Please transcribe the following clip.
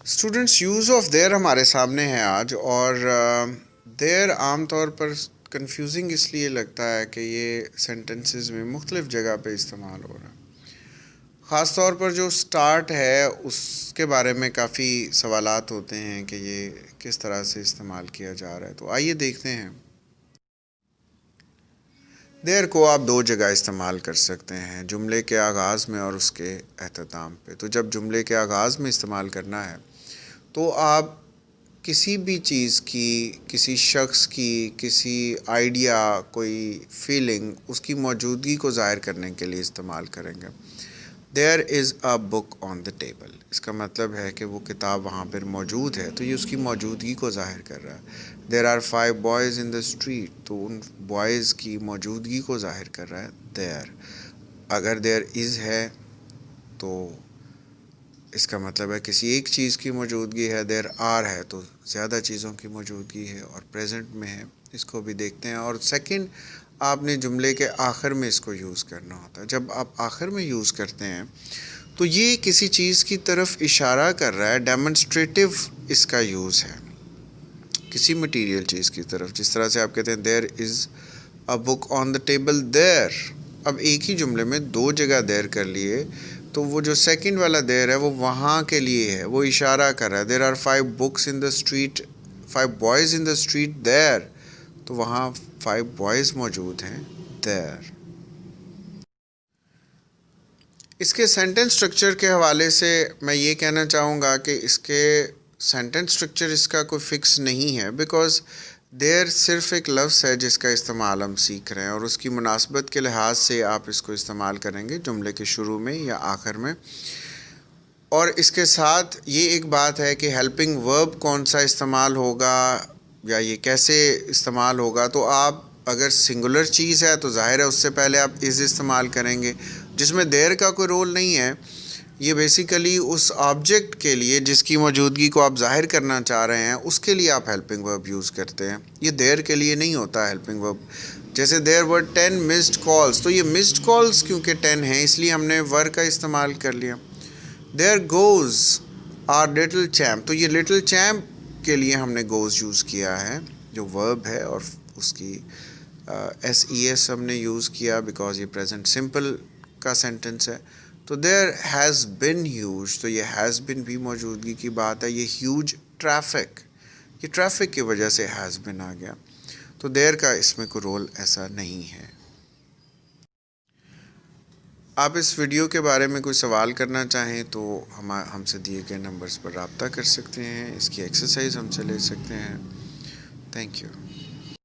Students use of دیر ہمارے سامنے ہے آج، اور دیر عام طور پر کنفیوزنگ اس لیے لگتا ہے کہ یہ سینٹنسز میں مختلف جگہ پہ استعمال ہو رہا ہے. خاص طور پر جو سٹارٹ ہے اس کے بارے میں کافی سوالات ہوتے ہیں کہ یہ کس طرح سے استعمال کیا جا رہا ہے. تو آئیے دیکھتے ہیں. دیر کو آپ دو جگہ استعمال کر سکتے ہیں، جملے کے آغاز میں اور اس کے اختتام پہ. تو جب جملے کے آغاز میں استعمال کرنا ہے تو آپ کسی بھی چیز کی، کسی شخص کی، کسی آئیڈیا، کوئی فیلنگ، اس کی موجودگی کو ظاہر کرنے کے لیے استعمال کریں گے. دیر از اے بک آن دا ٹیبل، اس کا مطلب ہے کہ وہ کتاب وہاں پر موجود ہے، تو یہ اس کی موجودگی کو ظاہر کر رہا ہے. There are 5 boys in the street, تو ان بوائز کی موجودگی کو ظاہر کر رہا ہے دیر. اگر دیر از ہے تو اس کا مطلب ہے کسی ایک چیز کی موجودگی ہے. دیر آر ہے تو زیادہ چیزوں کی موجودگی ہے، اور پریزنٹ میں ہے. اس کو بھی دیکھتے ہیں. اور سیکنڈ، آپ نے جملے کے آخر میں اس کو یوز کرنا ہوتا ہے. جب آپ آخر میں یوز کرتے ہیں تو یہ کسی چیز کی طرف اشارہ کر رہا ہے، ڈیمونسٹریٹو اس کا یوز ہے کسی مٹیریل چیز کی طرف. جس طرح سے آپ کہتے ہیں دیر از اے بک آن دا ٹیبل دیر. اب ایک ہی جملے میں دو جگہ دیر کر لیے تو وہ جو سیکنڈ والا دیر ہے وہ وہاں کے لیے ہے، وہ اشارہ کر رہا ہے. There are 5 bucks in the street, 5 boys in the street there, تو وہاں 5 بوائز موجود ہیں دیر. اس کے سینٹنس سٹرکچر کے حوالے سے میں یہ کہنا چاہوں گا کہ اس کے سینٹنس سٹرکچر اس کا کوئی فکس نہیں ہے، بیکاز دیر صرف ایک لفظ ہے جس کا استعمال ہم سیکھ رہے ہیں، اور اس کی مناسبت کے لحاظ سے آپ اس کو استعمال کریں گے جملے کے شروع میں یا آخر میں. اور اس کے ساتھ یہ ایک بات ہے کہ ہیلپنگ ورب کون سا استعمال ہوگا یا یہ کیسے استعمال ہوگا. تو آپ اگر سنگولر چیز ہے تو ظاہر ہے اس سے پہلے آپ از استعمال کریں گے، جس میں دیر کا کوئی رول نہیں ہے. یہ بیسیکلی اس آبجیکٹ کے لیے جس کی موجودگی کو آپ ظاہر کرنا چاہ رہے ہیں اس کے لیے آپ ہیلپنگ ورب یوز کرتے ہیں. یہ دیر کے لیے نہیں ہوتا ہیلپنگ ورب. جیسے دیر ور 10 مسڈ کالز، تو یہ مسڈ کالز کیونکہ 10 ہیں اس لیے ہم نے ور کا استعمال کر لیا. دیر گوز آر لٹل چیمپ، تو یہ لٹل چیمپ کے لیے ہم نے گوز یوز کیا ہے جو ورب ہے، اور اس کی ایس ای ایس ہم نے یوز کیا بیکاز یہ پریزنٹ سمپل کا سینٹنس ہے. تو دیر ہیز بن ہیوج، تو یہ ہیز بن بھی موجودگی کی بات ہے. یہ ہیوج ٹریفک، یہ ٹریفک کی وجہ سے ہیز بن آ گیا. تو دیر کا اس میں کوئی رول ایسا نہیں ہے. آپ اس ویڈیو کے بارے میں کوئی سوال کرنا چاہیں تو ہم سے دیے گئے نمبرز پر رابطہ کر سکتے ہیں. اس کی ایکسرسائز ہم سے لے سکتے ہیں. Thank you.